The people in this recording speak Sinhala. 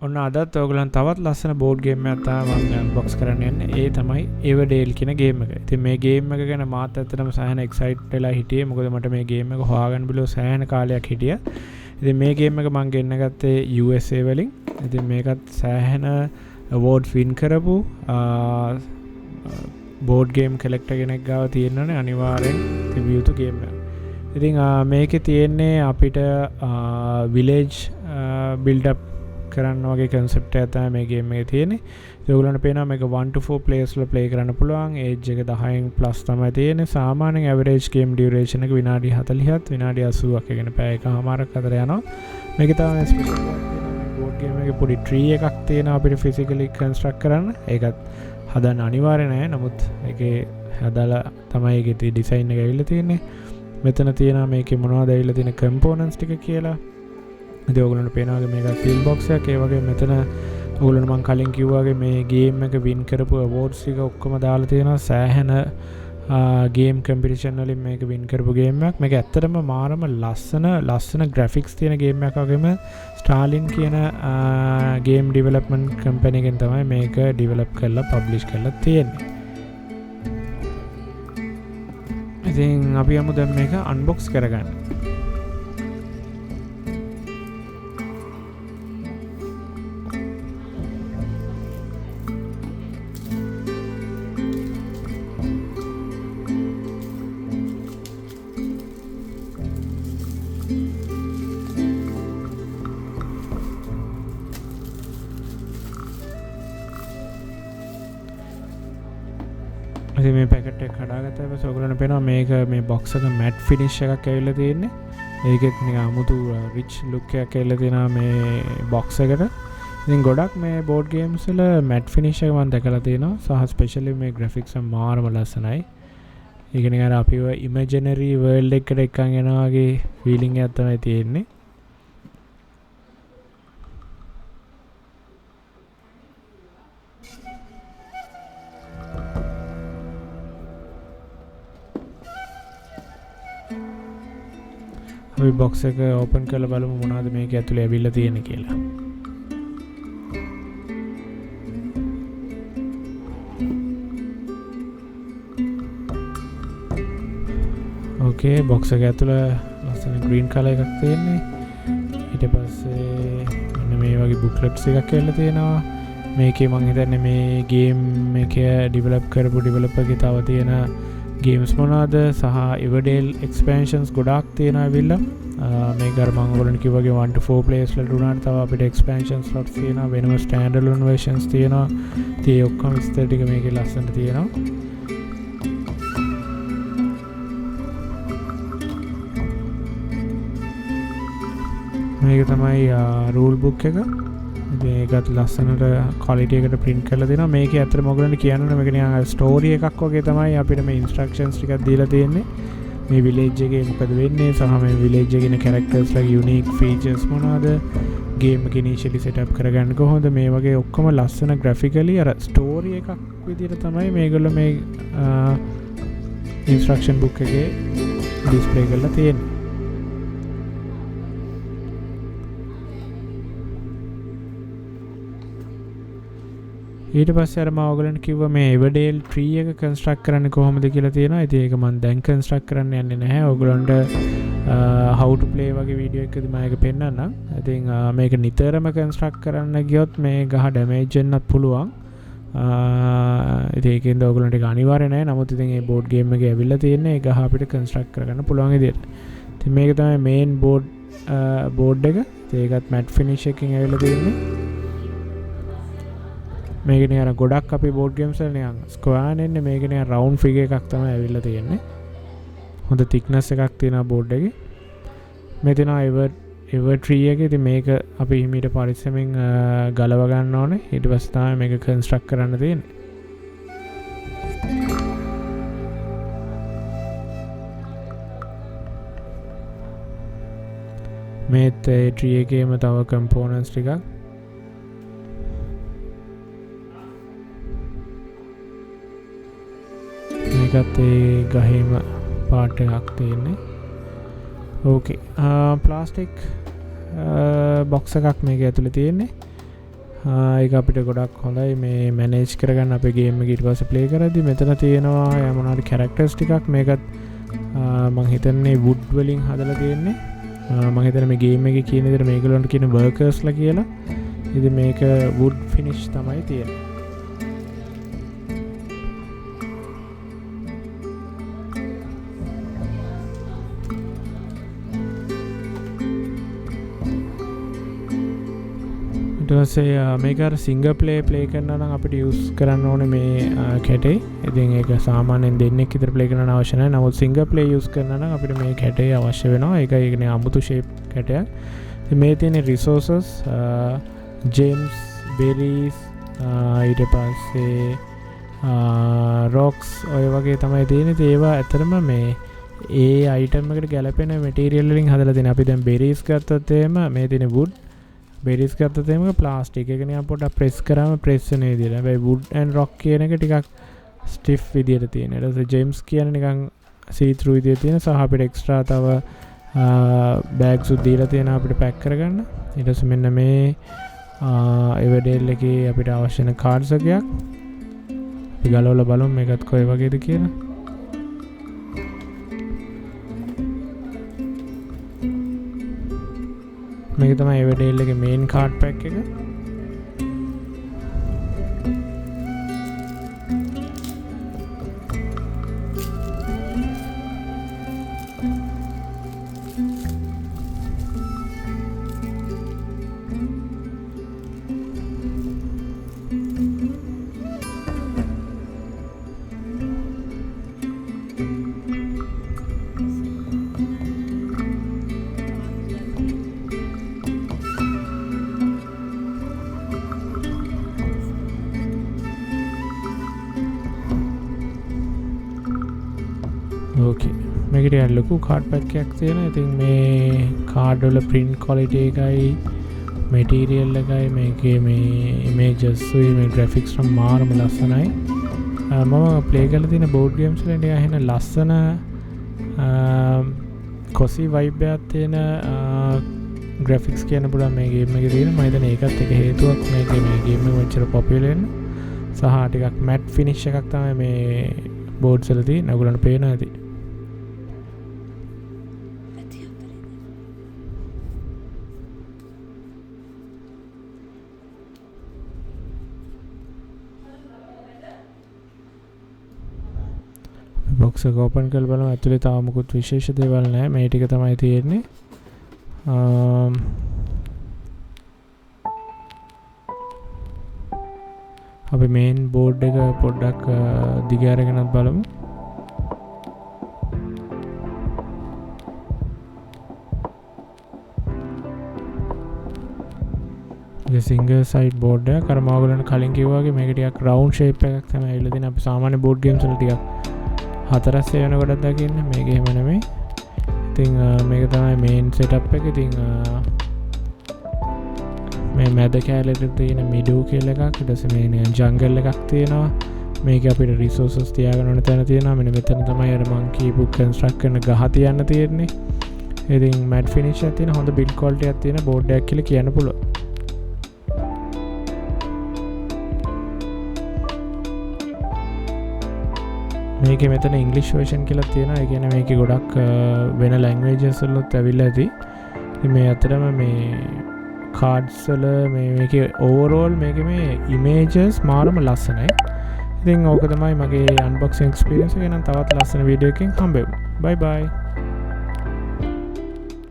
ඔන්න අදත් ඔයගලන් තවත් ලස්සන බෝඩ් ගේම් එකක් තමයි මම අන්බොක්ස් කරන්න යන්නේ. ඒ තමයි එවර්ඩේල් කියන ගේම් එක. ඉතින් මේ ගේම් එක ගැන මාත් ඇත්තටම සෑහෙන එක්සයිට් වෙලා හිටියේ. මොකද මට මේ ගේම් එක හොයාගන්න බැලුව සෑහෙන කාලයක් හිටියා. ඉතින් මේ ගේම් එක මම ගෙන්න ගත්තේ USA වලින්. ඉතින් මේකත් සෑහෙන අවෝඩ්ස් වින් කරපු බෝඩ් ගේම් කලෙක්ටර් කෙනෙක් ගාව තියෙනවනේ අනිවාර්යෙන් තිබිය යුතු ගේම් එකක්. ඉතින් මේකේ තියෙන්නේ අපිට විලේජ් බිල්ඩ් අප් කරන්න වගේ කන්සෙප්ට් එකක් තමයි මේ ගේම් එකේ තියෙන්නේ. ඒ ඔයගොල්ලන්ට පේනවා මේක 1 to 4 players ලා play කරන්න පුළුවන්. ඒජ් එක 10න් plus තමයි තියෙන්නේ. සාමාන්‍යයෙන් average game duration එක විනාඩි 40ත් විනාඩි 80ක්. ඒ කියන්නේ පැය එකමාරක් අතර යනවා. මේක තමයි ස්පෙෂල් එකක් තියෙනවා. මේ බෝඩ් ගේම් එකේ පොඩි tree එකක් තියෙනවා අපිට physically construct කරන්න. ඒකත් හදන්න අනිවාර්ය නැහැ. නමුත් ඒකේ හදලා තමයි ඒකේ design එක ඇවිල්ලා තියෙන්නේ. මෙතන තියෙනවා මේකේ මොනවද ඇවිල්ලා තියෙන components ටික කියලා. ඉතින් ඔයගොල්ලන්ට පේනවා මේක ෆීල් බොක්ස් එකක්. ඒ වගේ මෙතන ඔයගොල්ලන්ට මම කලින් කිව්වා වගේ මේ ගේම් එක වින් කරපු අවෝඩ්ස් ටික ඔක්කොම දාලා තියෙනවා. සෑහෙන ගේම් කම්පිටිෂන් වලින් මේක වින් කරපු ගේම් එකක්. මේක ඇත්තටම මාරම ලස්සන ග්‍රැෆික්ස් තියෙන ගේම් එකක් වගේම ස්ටාලින් කියන ගේම් ඩෙවලොප්මන්ට් කම්පැනි එකෙන් තමයි මේක ඩෙවලොප් කරලා පබ්ලිෂ් කරලා තියෙන්නේ. ඉතින් අපි යමු දැන් මේක අන්බොක්ස් කරගන්න. ඉතින් මේ පැකට් එක කඩාගත්තා ඊපස්සේ ඔයගොල්ලන්ට පේනවා මේක මේ බොක්ස් එක මැට් ෆිනිෂ් එකක් ඇවිල්ලා තියෙන්නේ. ඒකෙත් නිකන් අමුතු රිච් ලුක් එකක් ඇවිල්ලා තියෙනවා මේ බොක්ස් එකට. ඉතින් ගොඩක් මේ බෝඩ් ගේම්ස් වල මැට් ෆිනිෂ් එක මම දැකලා තියෙනවා. සහ ස්පෙෂලි මේ ග්‍රැෆික්ස් මාරම ලස්සනයි. ඒක නිකන් අපිව ඉමේජිනරි වර්ල්ඩ් එකකට එක්කන් යනවා වගේ ෆීලිං එකක් තමයි තියෙන්නේ. අපි බොක්ස් එක ඕපන් කරලා බලමු මොනවද මේක ඇතුලේ ඇවිල්ලා තියෙන්නේ කියලා. ඕකේ බොක්ස් එක ඇතුලේ ලස්සන ග්‍රීන් කලර් එකක් තියෙන්නේ. ඊට පස්සේ මෙන්න මේ වගේ බුක්ලට්ස් එකක් ඇවිල්ලා තියෙනවා. මේකේ මම හිතන්නේ මේ ගේම් එක ඩෙවලොප් කරපු ඩෙවලොපර්ගේ තව තියෙන ගේම්ස් මොනවාද සහ එවර්ඩේල් එක්ස්පැන්ෂන්ස් ගොඩාක් තියෙනවා ඇවිල්ලා. මේක අර මම ඔයගොල්ලන්ට කිව්වා වගේ 1 to 4 players වලට උනාට තව අපිට එක්ස්පැන්ෂන් ස්ලොට්ස් තියෙනවා. වෙනම ස්ටෑන්ඩ් අලෝන් versions තියෙනවා. ඉතින් ඒ ඔක්කොම විස්තර ටික මේකේ ලස්සනට තියෙනවා. මේක තමයි රූල් බුක් එක. මේකත් ලස්සනට ක්වොලිටි එකට print කරලා දෙනවා. මේකේ ඇත්තටම ඔයගොල්ලන්ට කියන්න මේක නිකන් ස්ටෝරි එකක් වගේ තමයි අපිට මේ ඉන්ස්ට්‍රක්ෂන්ස් ටිකක් දීලා තියෙන්නේ. මේ විලේජ් එකේ මොකද වෙන්නේ සහ මේ විලේජ් එකේ ඉන්න කැරක්ටර්ස් ලගේ යුනික් ෆීචර්ස් මොනවද, ගේම් එක ඉනිෂියලි සෙට් අප් කරගන්න කොහොමද, මේ වගේ ඔක්කොම ලස්සන ග්‍රැෆිකලි අර ස්ටෝරි එකක් විදිහට තමයි මේගොල්ලෝ මේ ඉන්ස්ට්‍රක්ෂන් බුක් එකේ ඩිස්ප්ලේ කරලා තියෙන්නේ. ඊට පස්සේ අර මම ඔයගලන්ට කිව්වා මේ එවර්ඩේල් ට්‍රී එක කන්ස්ට්‍රක්ට් කරන්නේ කොහොමද කියලා තියෙනවා. ඉතින් ඒක මම දැන් කන්ස්ට්‍රක්ට් කරන්න යන්නේ නැහැ. ඔයගලන්ට how to play වගේ වීඩියෝ එකකදී මම ඒක පෙන්නන්නම්. ඉතින් මේක නිතරම කන්ස්ට්‍රක්ට් කරන්න ගියොත් මේ ගහ ඩැමේජ් වෙන්නත් පුළුවන්. ඉතින් ඒකෙන්ද ඔයගලන්ට ඒක අනිවාර්ය නැහැ. නමුත් ඉතින් මේ බෝඩ් ගේම් එකේ ඇවිල්ලා තියෙන්නේ ඒ ගහ අපිට කන්ස්ට්‍රක්ට් කරගන්න පුළුවන් විදියට. ඉතින් මේක තමයි මේන් බෝඩ් එක. ඉතින් ඒකත් මැට් ෆිනිෂ් එකකින් ඇවිල්ලා තියෙන්නේ. මේක නිකන් ගොඩක් අපි බෝඩ් ගේම්ස් වල නිකන් ස්ක්වයර් නෙන්නේ. මේක නිකන් රවුන්ඩ් ෆිගර් එකක් තමයි ඇවිල්ලා තියෙන්නේ. හොඳ thickness එකක් තියෙනවා බෝඩ් එකේ. මේ තියෙනවා එවර් ට්‍රී එක. ඉතින් මේක අපි හිමීට පරිස්සමෙන් ගලව ගන්න ඕනේ. ඊට පස්සේ තමයි මේක කන්ස්ට්‍රක්ට් කරන්න තියෙන්නේ. මේත් ට්‍රී එකේම තව කම්පෝනන්ට්ස් ටිකක් මේකත් ඒ ගහේම පාර්ට් එකක් තියෙන්නේ. ඕකේ ප්ලාස්ටික් බොක්ස් එකක් මේක ඇතුලේ තියෙන්නේ. ඒක අපිට ගොඩක් හොඳයි මේ මැනේජ් කරගන්න අපේ ගේම් එක ඊට පස්සේ ප්ලේ කරද්දි මෙතන තියෙනවා යමනාරි කැරක්ටර්ස් ටිකක් මේකත් මම හිතන්නේ වුඩ් වලින් හදලා තියෙන්නේ මම හිතන්නේ මේ ගේම් එකේ කියන විදිහට මේගොල්ලන්ට කියන වර්කර්ස්ලා කියලා ඉතින් මේක වුඩ් ෆිනිෂ් තමයි තියෙන්නේ ඊටසේ මේක අර සිංගල් ප්ලේ කරනවා නම් අපිට යූස් කරන්න ඕනේ මේ කැටේ. ඉතින් ඒක සාමාන්‍යයෙන් දෙන්නෙක් විතර ප්ලේ කරන්න අවශ්‍ය නැහැ. නමුත් සිංගල් ප්ලේ යූස් කරනවා නම් අපිට මේ කැටේ අවශ්‍ය වෙනවා. ඒක ඒකනේ අමුතු ෂේප් කැටයක්. ඉතින් මේ තියෙන රිසෝසස් ජෙම්ස්, බෙරීස් ඊට පස්සේ රොක්ස් ඔය වගේ තමයි තියෙන්නේ. ඉතින් ඒවා ඇත්තටම මේ ඒ අයිටම් එකට ගැලපෙන මැටීරියල් වලින් හදලා තියෙනවා. අපි දැන් බෙරීස් ගත්තොත් එහෙම මේ තියෙන wood බෙරිස් ගත්තොත් එහෙම ප්ලාස්ටික් එක නිකන් පොඩ්ඩක් ප්‍රෙස් කරාම ප්‍රෙස් වෙන විදියට. හැබැයි wood and rock කියන එක ටිකක් ස්ටිෆ් විදියට තියෙන. ඊට පස්සේ ජෙම්ස් කියන්නේ නිකන් see through විදියට තියෙන සහ අපිට එක්ස්ට්‍රා තව බෑග්ස් උත් දීලා තියෙනවා අපිට පැක් කරගන්න. ඊට පස්සේ මෙන්න මේ එවඩෙල් එකේ අපිට අවශ්‍ය වෙන කාඩ්ස් එකක්. අපි ගලවලා බලමු මේකත් කොයි වගේද කියලා. මේක තමයි එවඩෙල් එකේ මේන් කාඩ් පැක් එක. ඕකේ මේකට ලොකු කාඩ් පැක් එකක් තියෙනවා. ඉතින් මේ කාඩ් වල print quality එකයි material එකයි මේකේ මේ images උයි මේ graphics නම් මාරම ලස්සනයි. මම play කරලා තියෙන board games වල ටික එහෙන ලස්සන cozy vibe එකක් තියෙන graphics කියන පුළුවන් මේ game එකේ තියෙන. මම හිතන්නේ ඒකත් එක හේතුවක් මේකේ මේ game එක මෙච්චර popular වෙන්න. සහ ටිකක් matte finish එකක් තමයි මේ boards වල තියෙන. ඔයගොල්ලන්ට පේනවා ඇති. බොක්ස් එක ඕපන් කරලා බලමු. ඇතුලේ තාම මොකුත් විශේෂ දේවල් නැහැ. මේ ටික තමයි තියෙන්නේ. අපි මේන් බෝඩ් එක පොඩ්ඩක් දිග අරගෙනත් බලමු. ඒක සිංගල් සයිඩ් බෝඩ් එක. අර මම ඔයගලන්ට කලින් කිව්වා වගේ මේක ටිකක් රවුන්ඩ් ෂේප් එකක් තමයි ඇවිල්ලා තියෙන්නේ. අපි සාමාන්‍ය බෝඩ් ගේම්ස් වල ටිකක් හතරස් වෙන කොටක් දකින්න. මේක එහෙම නෙමෙයි. ඉතින් මේක තමයි මේන් සෙටප් එක. ඉතින් මේ මැද කැලේට තියෙන මිඩෝ කියලා එකක්. ඊට පස්සේ මේ ජංගල් එකක් තියෙනවා. මේක අපිට රිසෝසස් තියාගන්න ඕන තැන තියෙනවා. මෙන්න මෙතන තමයි අර මං කියපු කන්ස්ට්‍රක්ට් කරන ගහ තියන්න තියෙන්නේ. ඉතින් මැට් ෆිනිෂ් එකක් තියෙන හොඳ බිල්ඩ් ක්වොලිටි එකක් තියෙන බෝඩ් එකක් කියලා කියන්න පුළුවන්. මේකේ මෙතන ඉංග්‍රීසි version කියලා තියෙනවා. ඒ කියන්නේ මේකේ ගොඩක් වෙන languages වලත් ඇවිල්ලා ඇති. ඉතින් මේ අතරම මේ cards වල මේකේ overall මේකේ මේ images මාරම ලස්සනයි. ඉතින් ඕක තමයි මගේ unboxing experience එක. එහෙනම් තවත් ලස්සන වීඩියෝ එකකින් හම්බෙමු. bye bye.